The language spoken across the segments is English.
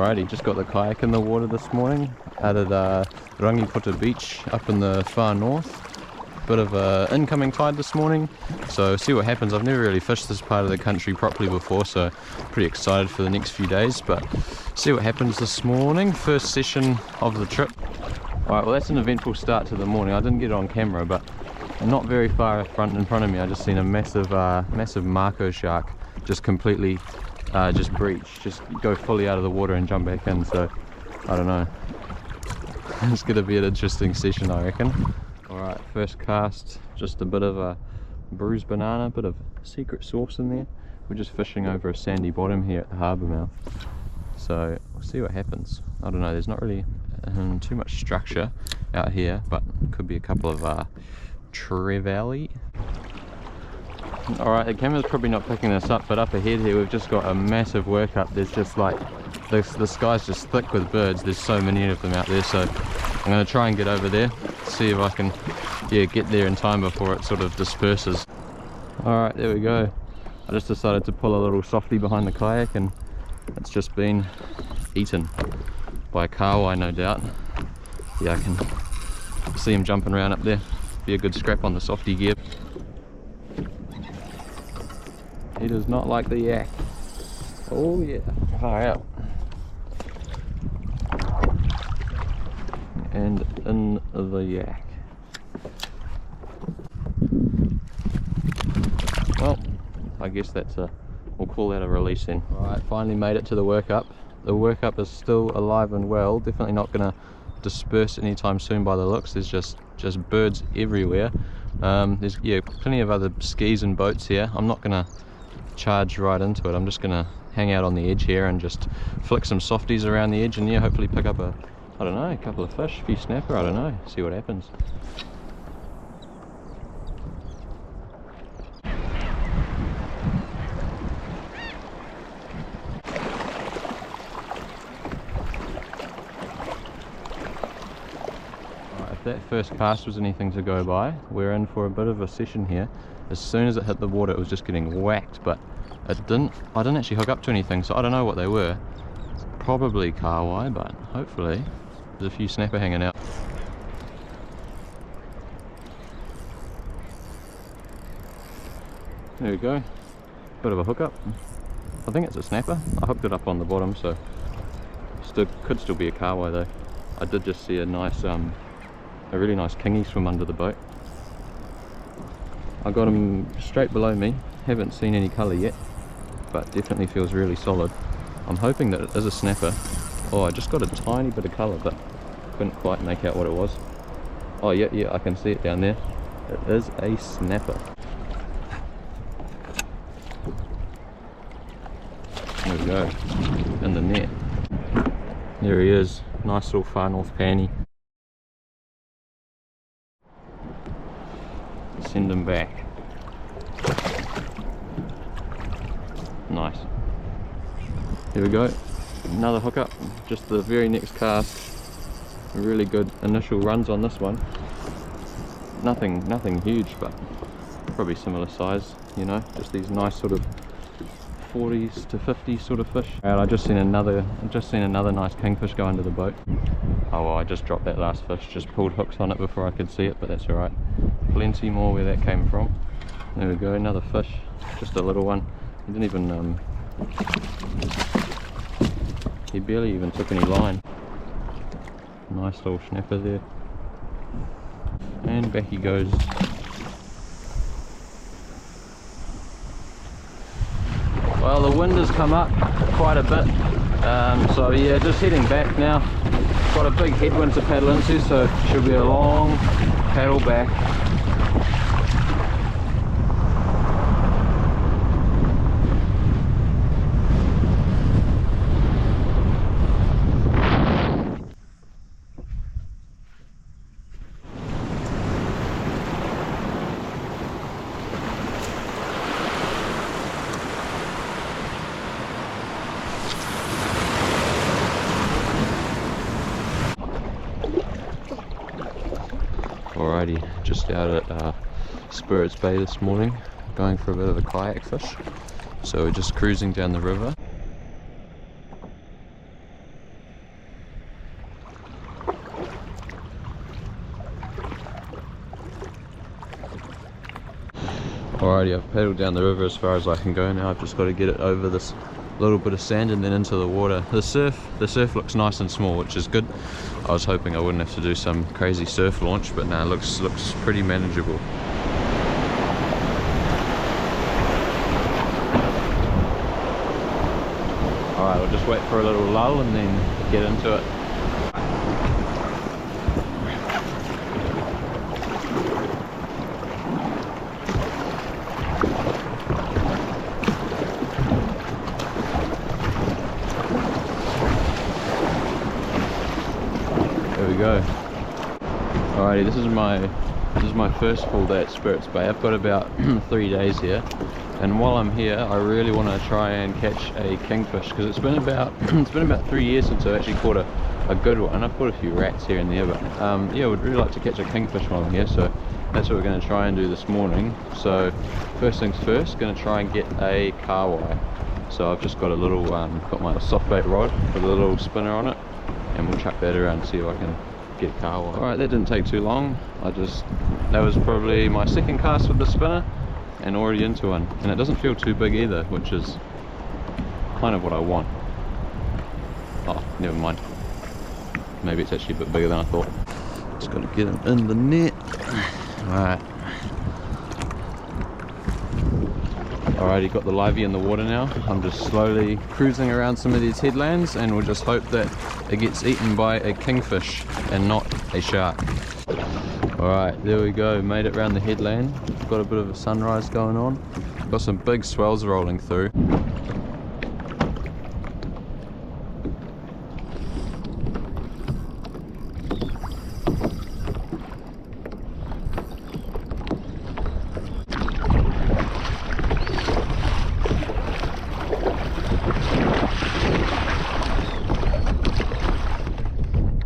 Alrighty, just got the kayak in the water this morning out at Rangiputa beach up in the far north. Bit of incoming tide this morning, so see what happens. I've never really fished this part of the country properly before, so pretty excited for the next few days, but see what happens this morning. First session of the trip. Alright, well that's an eventful start to the morning. I didn't get it on camera, but not very far in front of me I just seen a massive Mako shark just completely just breach, just go fully out of the water and jump back in. So I don't know, it's gonna be an interesting session, I reckon. Alright, first cast, just a bit of a bruised banana, bit of secret sauce in there. We're just fishing over a sandy bottom here at the harbour mouth, so we'll see what happens. I don't know, there's not really too much structure out here, but could be a couple of trevally. Alright, the camera's probably not picking this up, but up ahead here we've just got a massive workup. There's just like, the sky's just thick with birds. There's so many of them out there, so I'm going to try and get over there, see if I can get there in time before it sort of disperses. Alright, there we go. I just decided to pull a little softie behind the kayak and it's just been eaten by a kawai, no doubt. Yeah, I can see him jumping around up there. Be a good scrap on the softie gear. He does not like the yak. Oh yeah, far out. And in the yak. Well, I guess that's we'll call that a release then. Alright, finally made it to the workup. The workup is still alive and well, definitely not gonna disperse anytime soon by the looks. There's just birds everywhere. There's plenty of other skis and boats here. I'm not gonna charge right into it. I'm just gonna hang out on the edge here and just flick some softies around the edge and hopefully pick up a couple of fish, a few snapper, I don't know, see what happens. If that first cast was anything to go by, we're in for a bit of a session here. As soon as it hit the water it was just getting whacked, but I didn't actually hook up to anything, so I don't know what they were. Probably kawai, but hopefully there's a few snapper hanging out. There we go, bit of a hookup. I think it's a snapper. I hooked it up on the bottom, so could still be a kawai though. I did just see a really nice kingy swim under the boat. I got him straight below me, haven't seen any colour yet, but definitely feels really solid. I'm hoping that it is a snapper. Oh, I just got a tiny bit of colour, but couldn't quite make out what it was. Oh yeah, I can see it down there. It is a snapper. There we go, in the net. There he is, nice little far north panny. Send him back. Nice. Here we go, another hookup, just the very next cast. Really good initial runs on this one. Nothing huge, but probably similar size, just these nice sort of 40s to 50s sort of fish. And I just seen another nice kingfish go under the boat. Oh well, I just dropped that last fish, just pulled hooks on it before I could see it, but that's alright. Plenty more where that came from. There we go, another fish, just a little one. He didn't even he barely even took any line. Nice little snapper there. And back he goes. Well, the wind has come up quite a bit, so yeah, just heading back now. Got a big headwind to paddle into, so it should be a long paddle back. Alrighty, just out at Spirits Bay this morning, going for a bit of a kayak fish. So we're just cruising down the river. Alrighty, I've paddled down the river as far as I can go now. I've just got to get it over this little bit of sand and then into the water. The surf looks nice and small, which is good. I was hoping I wouldn't have to do some crazy surf launch, but now it looks pretty manageable. Alright, we'll just wait for a little lull and then get into it. There we go. Alrighty, this is my first full day at Spirits Bay. I've got about 3 days here, and while I'm here I really want to try and catch a kingfish, because it's been about 3 years since I've actually caught a good one. I've caught a few rats here and there, but yeah, I would really like to catch a kingfish while I'm here, so that's what we're going to try and do this morning. So first things first, going to try and get a kahawai. So I've just got a little got my soft bait rod with a little spinner on it, and we'll chuck that around and see if I can get a kahawai. Alright, that didn't take too long. That was probably my second cast with the spinner and already into one, and it doesn't feel too big either, which is kind of what I want. Oh, never mind, maybe it's actually a bit bigger than I thought. Just got to get him in the net. Alright, alrighty, got the livey in the water now. I'm just slowly cruising around some of these headlands, and we'll just hope that it gets eaten by a kingfish and not a shark. Alright, there we go, made it around the headland. Got a bit of a sunrise going on. Got some big swells rolling through.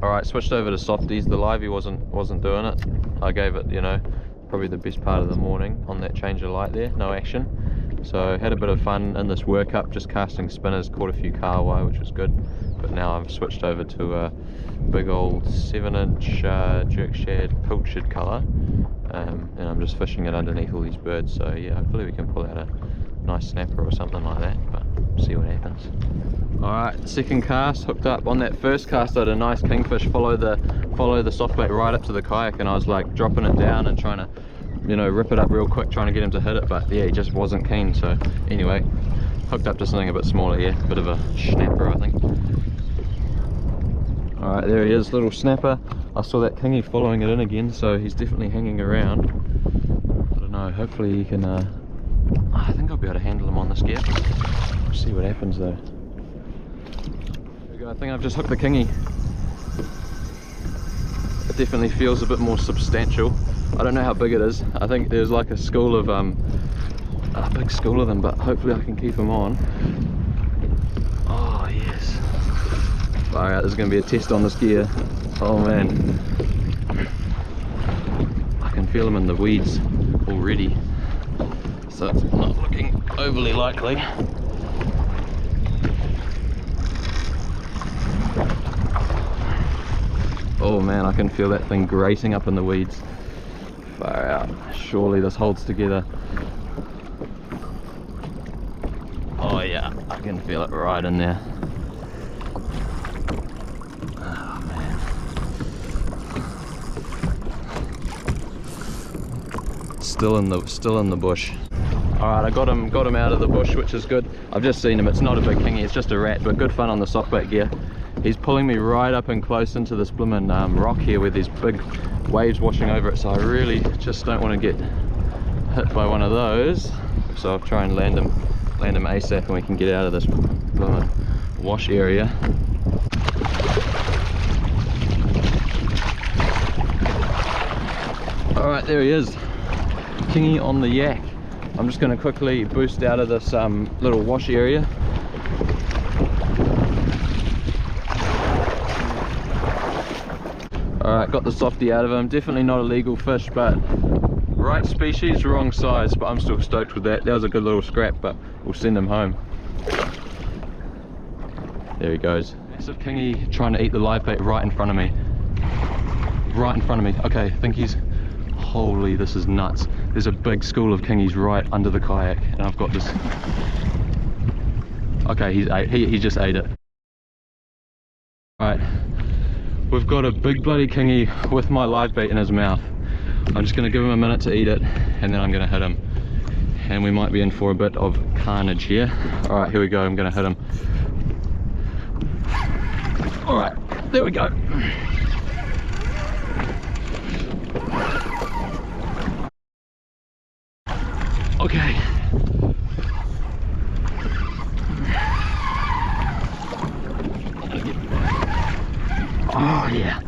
Alright, switched over to softies. The livey wasn't doing it. I gave it, you know, probably the best part of the morning on that change of light there, no action. So had a bit of fun in this workup, just casting spinners, caught a few kahawai, which was good. But now I've switched over to a big old 7-inch jerk shad pilchard colour, and I'm just fishing it underneath all these birds. So yeah, hopefully we can pull out a nice snapper or something like that, but see what happens. Alright, second cast, hooked up. On that first cast I had a nice kingfish follow the soft bait right up to the kayak, and I was like dropping it down and trying to, you know, rip it up real quick, trying to get him to hit it, but yeah, he just wasn't keen. So anyway, hooked up to something a bit smaller here, bit of a snapper I think. Alright, there he is, little snapper. I saw that kingy following it in again, so he's definitely hanging around. I don't know, hopefully he can, I think I'll be able to handle him on this gear. We'll see what happens though. I think I've just hooked the kingy. It definitely feels a bit more substantial. I don't know how big it is. I think there's like a school of a big school of them, but hopefully I can keep them on. Oh yes. Alright, there's going to be a test on this gear. Oh man, I can feel them in the weeds already, so it's not looking overly likely. Oh man, I can feel that thing grating up in the weeds. Far out. Surely this holds together. Oh yeah, I can feel it right in there. Oh man. Still in the bush. Alright, I got him out of the bush, which is good. I've just seen him. It's not a big kingy, it's just a rat, but good fun on the softbait gear. He's pulling me right up and close into this bloomin' rock here with these big waves washing over it, so I really just don't want to get hit by one of those. So I'll try and land him ASAP and we can get out of this bloomin' wash area. Alright, there he is, kingy on the yak. I'm just going to quickly boost out of this little wash area. Alright, got the softy out of him. Definitely not a legal fish, but right species, wrong size, but I'm still stoked with that. That was a good little scrap, but we'll send him home. There he goes. Massive kingy trying to eat the live bait right in front of me. Right in front of me. Okay, I think he's Holy, this is nuts. There's a big school of kingies right under the kayak, and I've got this. Okay, he just ate it. Right, we've got a big bloody kingy with my live bait in his mouth. I'm just gonna give him a minute to eat it, and then I'm gonna hit him. And we might be in for a bit of carnage here. Alright, here we go, I'm gonna hit him. Alright, there we go. Okay. Oh yeah,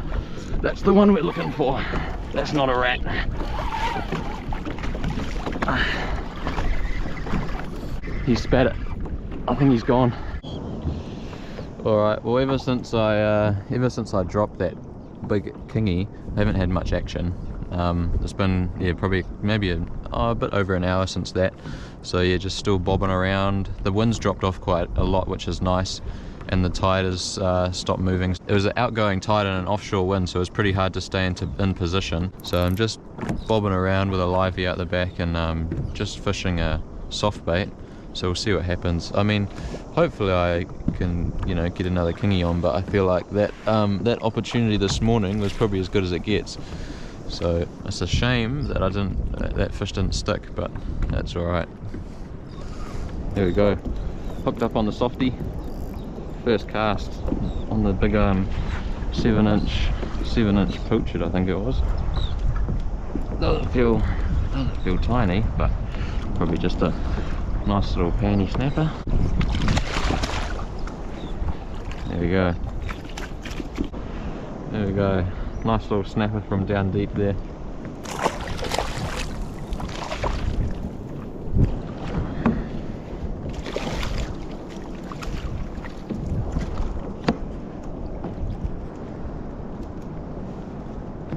that's the one we're looking for. That's not a rat. He spat it. I think he's gone. Alright, well ever since I dropped that big kingy, I haven't had much action. It's been, yeah, probably maybe a bit over an hour since that. So yeah, just still bobbing around. The wind's dropped off quite a lot, which is nice, and the tide has stopped moving. It was an outgoing tide and an offshore wind, so it was pretty hard to stay in position. So I'm just bobbing around with a livey out the back and just fishing a soft bait. So we'll see what happens. I mean, hopefully I can, you know, get another kingy on, but I feel like that that opportunity this morning was probably as good as it gets. So it's a shame that that fish didn't stick, but that's alright. There we go. Hooked up on the softie. First cast on the big 7-inch pilchard, I think it was. Doesn't feel tiny, but probably just a nice little panty snapper. There we go. There we go. Nice little snapper from down deep there.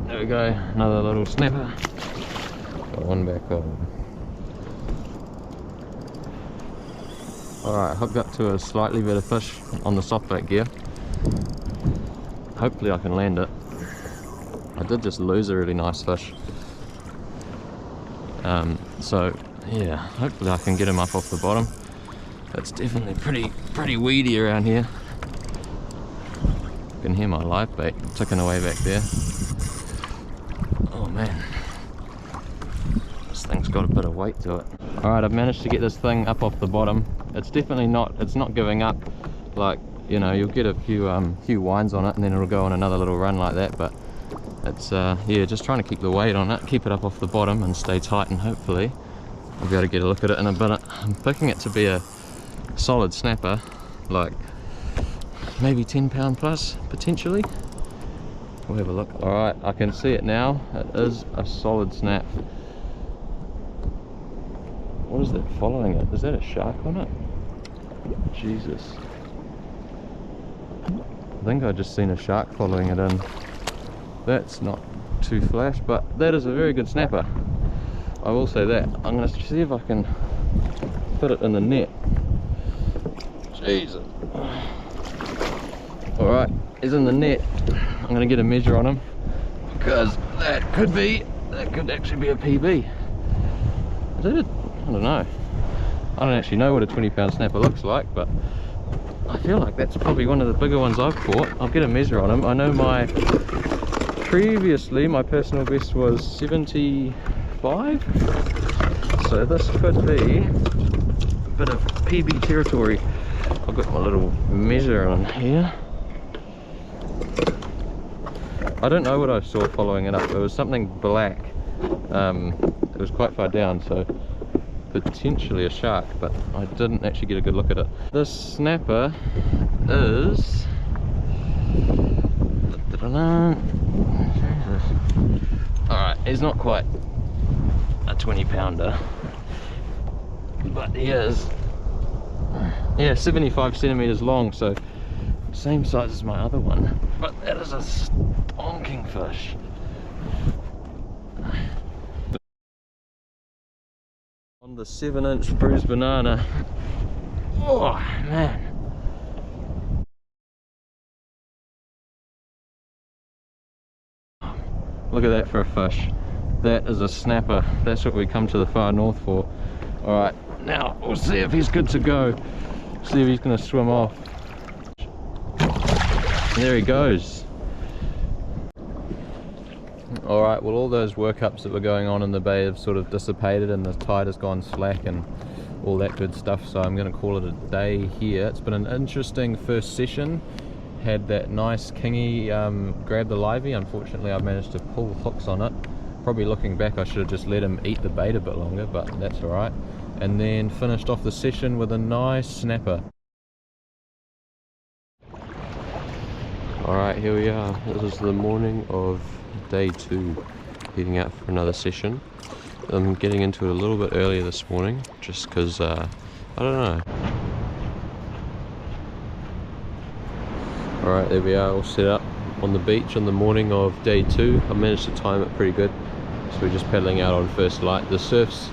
There we go, another little snapper. Got one back on. Alright, hooked up to a slightly better fish on the softback gear. Hopefully I can land it. I did just lose a really nice fish. So yeah, hopefully I can get him up off the bottom. It's definitely pretty weedy around here. You can hear my live bait ticking away back there. Oh man, this thing's got a bit of weight to it. Alright, I've managed to get this thing up off the bottom. It's definitely not giving up. Like, you know, you'll get a few winds on it and then it'll go on another little run like that, but it's yeah, just trying to keep the weight on it, keep it up off the bottom and stay tight, and hopefully I'll be able to get a look at it in a minute. I'm picking it to be a solid snapper, like maybe 10 pound plus potentially. We'll have a look. Alright, I can see it now. It is a solid snap. What is that following it? Is that a shark on it? Jesus. I think I just seen a shark following it in. That's not too flash, but that is a very good snapper. I will say that. I'm going to see if I can fit it in the net. Jesus. Alright, he's in the net. I'm going to get a measure on him, because that could actually be a PB. Is it? I don't know. I don't actually know what a 20 pound snapper looks like, but I feel like that's probably one of the bigger ones I've caught. I'll get a measure on him. I know previously my personal best was 75, so this could be a bit of PB territory. I've got my little measure on here. I don't know what I saw following it up. It was something black. It was quite far down, so potentially a shark, but I didn't actually get a good look at it. This snapper is alright, he's not quite a 20 pounder, but he is, yeah, 75 centimeters long, so same size as my other one, but that is a stonking fish. On the 7-inch bruised banana. Oh man. Look at that for a fish. That is a snapper. That's what we come to the far north for. Alright, now we'll see if he's good to go. See if he's going to swim off. There he goes. Alright, well all those workups that were going on in the bay have sort of dissipated and the tide has gone slack and all that good stuff, so I'm going to call it a day here. It's been an interesting first session. Had that nice kingy grab the livey. Unfortunately I managed to pull hooks on it. Probably looking back I should have just let him eat the bait a bit longer, but that's alright. And then finished off the session with a nice snapper. Alright, here we are. This is the morning of day 2, heading out for another session. I'm getting into it a little bit earlier this morning, just because, I don't know. Alright, there we are, all set up on the beach on the morning of day 2. I managed to time it pretty good, so we're just paddling out on first light. The surf's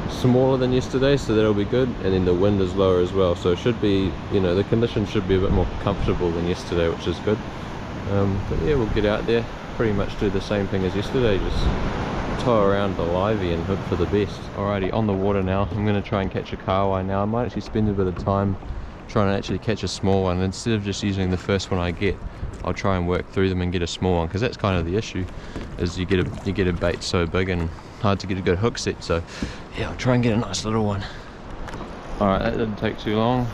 smaller than yesterday, so that'll be good, and then the wind is lower as well, so it should be, you know, the conditions should be a bit more comfortable than yesterday, which is good. But yeah, we'll get out there, pretty much do the same thing as yesterday, just tow around the livey and hook for the best. Alrighty, on the water now. I'm going to try and catch a kahawai now. I might actually spend a bit of time trying to actually catch a small one. Instead of just using the first one I get, I'll try and work through them and get a small one, because that's kind of the issue, is you get a bait so big and hard to get a good hook set. So yeah, I'll try and get a nice little one. Alright, that didn't take too long.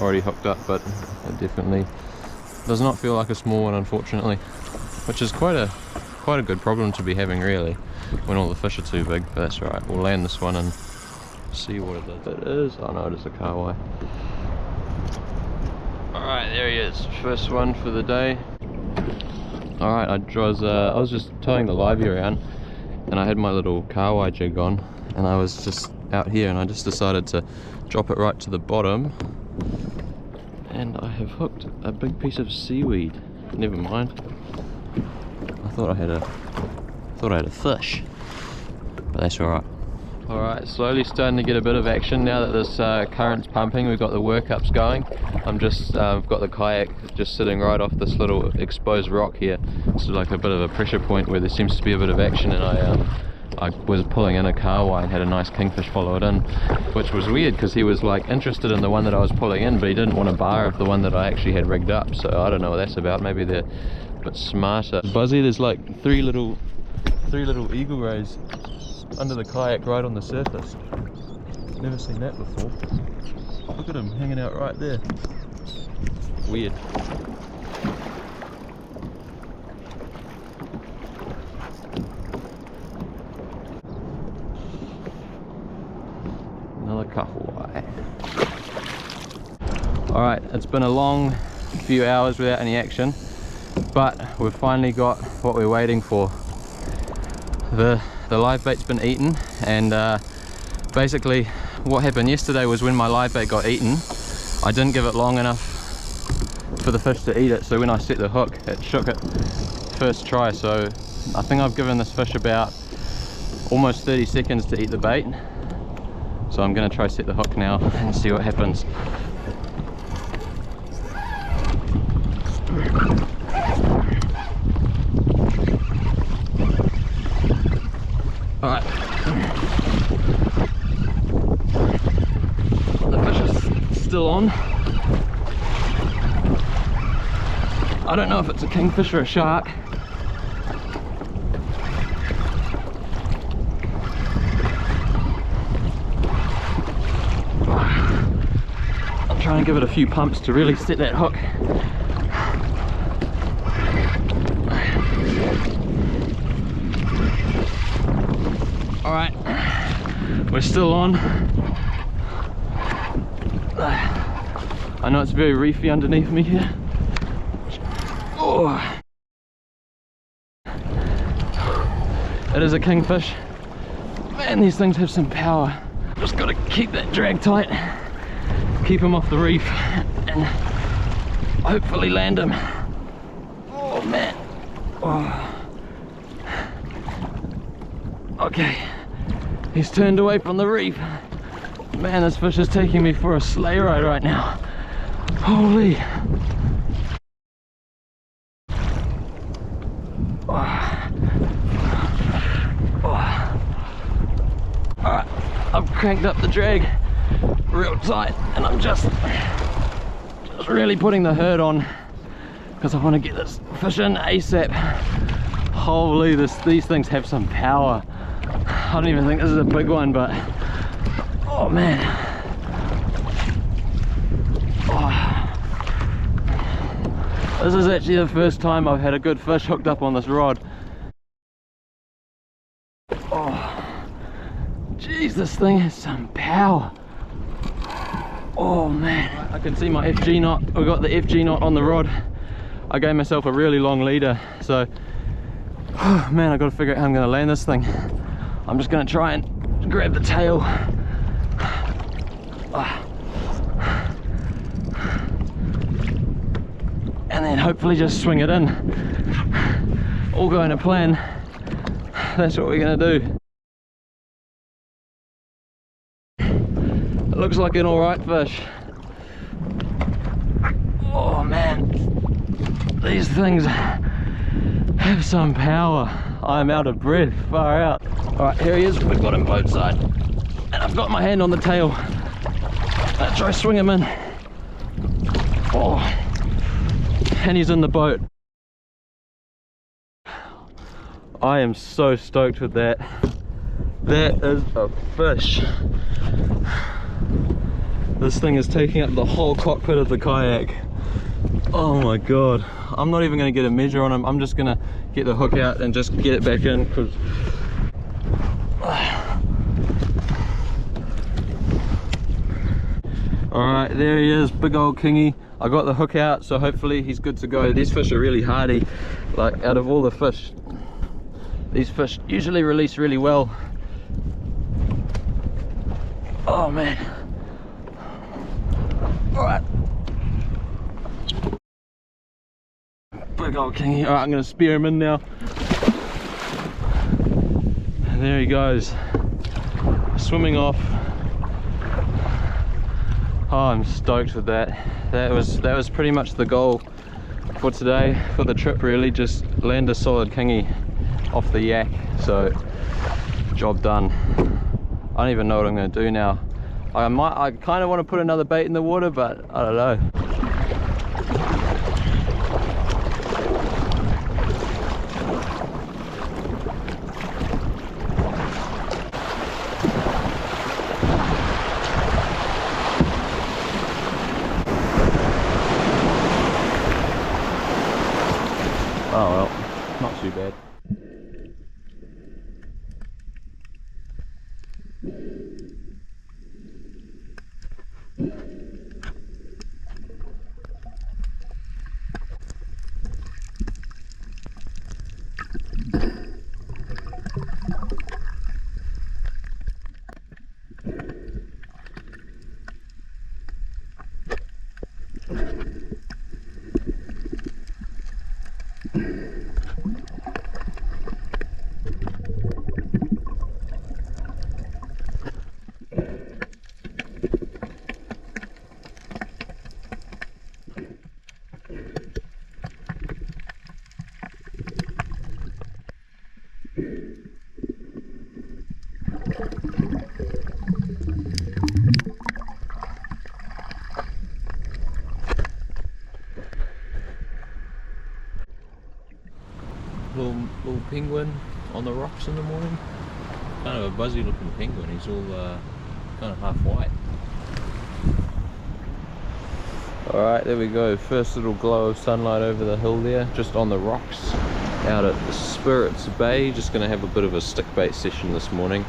Already hooked up, but it definitely does not feel like a small one, unfortunately, which is quite a good problem to be having, really, when all the fish are too big. But that's alright, we'll land this one and see what it is. Oh no, it is a kahawai. Alright, there he is, first one for the day. Alright, I was just towing the livey around and I had my little kahawai jig on, and I was just out here and I just decided to drop it right to the bottom, and I have hooked a big piece of seaweed. Never mind, I thought I had a fish, but that's alright. Alright, slowly starting to get a bit of action now that this current's pumping. We've got the workups going. I'm just I've got the kayak just sitting right off this little exposed rock here. It's like a bit of a pressure point where there seems to be a bit of action, and I was pulling in a kahawai and had a nice kingfish follow it in, which was weird because he was like interested in the one that I was pulling in, but he didn't want a bar of the one that I actually had rigged up. So I don't know what that's about. Maybe they're a bit smarter. Buzzy, there's like three little eagle rays under the kayak right on the surface. Never seen that before. Look at him hanging out right there. Weird. Another kahawai. Alright, it's been a long few hours without any action, but we've finally got what we're waiting for. The live bait's been eaten, and basically what happened yesterday was when my live bait got eaten, I didn't give it long enough for the fish to eat it, so when I set the hook it shook it first try. So I think I've given this fish about almost 30 seconds to eat the bait, so I'm going to try set the hook now and see what happens. Alright, the fish is still on. I don't know if it's a kingfish or a shark. I'm trying to give it a few pumps to really set that hook. Alright, we're still on. I know it's very reefy underneath me here. Oh. It is a kingfish. Man, these things have some power. Just gotta keep that drag tight, keep him off the reef, and hopefully land him. Oh man. Oh. Okay, he's turned away from the reef. Man, this fish is taking me for a sleigh ride right now. Holy. cranked up the drag real tight, and I'm just really putting the hurt on because I want to get this fish in ASAP. Holy, these things have some power. I don't even think this is a big one, but oh man. Oh. This is actually the first time I've had a good fish hooked up on this rod. Oh, jeez, this thing has some power. Oh man, I can see my FG knot. We've got the FG knot on the rod. I gave myself a really long leader, so oh man, I've got to figure out how I'm going to land this thing. I'm just going to try and grab the tail. And then hopefully just swing it in. All going to plan. That's what we're going to do. It looks like an alright fish. Oh man, these things have some power. I'm out of breath, far out. Alright, here he is, we've got him boat side. And I've got my hand on the tail. Let's try swing him in. Oh, and he's in the boat. I am so stoked with that. That is a fish. This thing is taking up the whole cockpit of the kayak. Oh my god. I'm not even going to get a measure on him. I'm just going to get the hook out and just get it back in, because alright, there he is, big old kingy. I got the hook out, so hopefully he's good to go. These fish are really hardy. Like, out of all the fish, these fish usually release really well. Oh man. Alright. Big old kingy. Alright, I'm going to spear him in now. And there he goes. Swimming off. Oh, I'm stoked with that. That was pretty much the goal for today, for the trip really. Just land a solid kingy off the yak. So, job done. I don't even know what I'm going to do now. I kind of want to put another bait in the water, but I don't know. Oh well, not too bad. Little penguin on the rocks in the morning. Kind of a buzzy looking penguin. He's all kind of half white. Alright, there we go. First little glow of sunlight over the hill there, just on the rocks out at Spirits Bay. Just going to have a bit of a stick bait session this morning.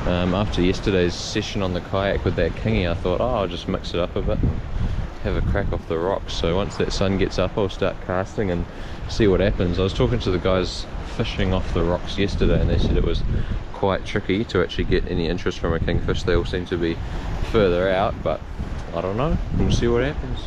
After yesterday's session on the kayak with that kingy, I thought, oh, I'll just mix it up a bit, have a crack off the rocks. So once that sun gets up, I'll start casting and see what happens. I was talking to the guys fishing off the rocks yesterday, and they said it was quite tricky to actually get any interest from a kingfish. They all seem to be further out, but I don't know. We'll see what happens.